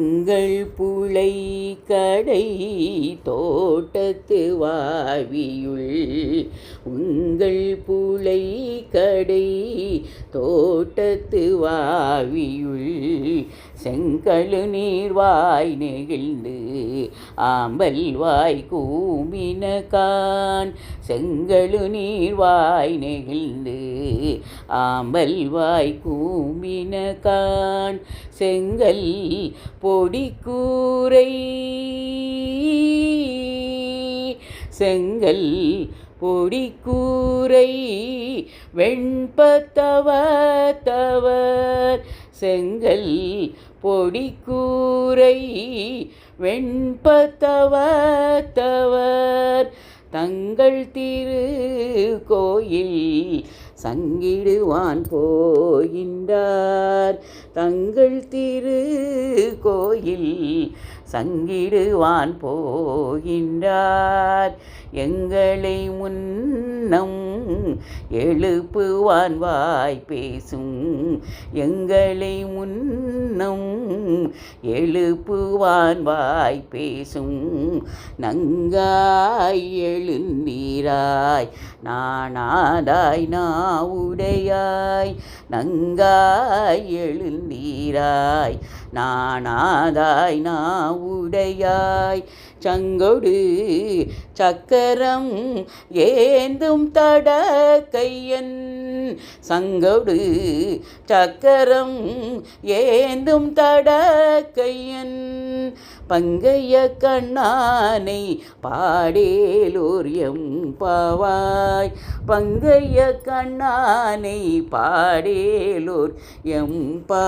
எங்கள் புழை கடை தோட்டத்து வாவியுள் உங்கள் புழை கடை தோட்டத்து வாவியுள் செங்கழு நீர்வாய் நெகிழ்ந்து ஆம்பல் வாய் கூமினகான் செங்கழு நீர்வாய் நெகிழ்ந்து ஆம்பல் வாய் கூமினகான் செங்கல் பொடிக்கூரை செங்கல் பொடிக்கூரை வெண்பத்தவர் செங்கல் பொடிக்கூரை வெண்பத்தவர் தங்கள் திரு கோயில் சங்கிடுவான் போகின்றார் தங்கள் திரு கோயில் சங்கிடுவான் போகின்றார் எங்களை முன்னம் எழுப்புவான் வாய் பேசும் எங்களை முன்னம் எழுப்புவான் வாய் பேசும் நங்காய் எழுந்தீராய் நாணாதாய் நாவுடையாய் நங்காய் எழுந்தீராய் நாணாதாய் நாவுடையாய் சங்கொடு சக்கரம் ஏந்தும் தடக்கையன் சங்கொடு சக்கரம் ஏந்தும் தடக்கையன் பங்கைய கண்ணானை பாடேலோர் எம்பாவாய் பங்கைய கண்ணானை பாடேலோர் எம்பாவாய்.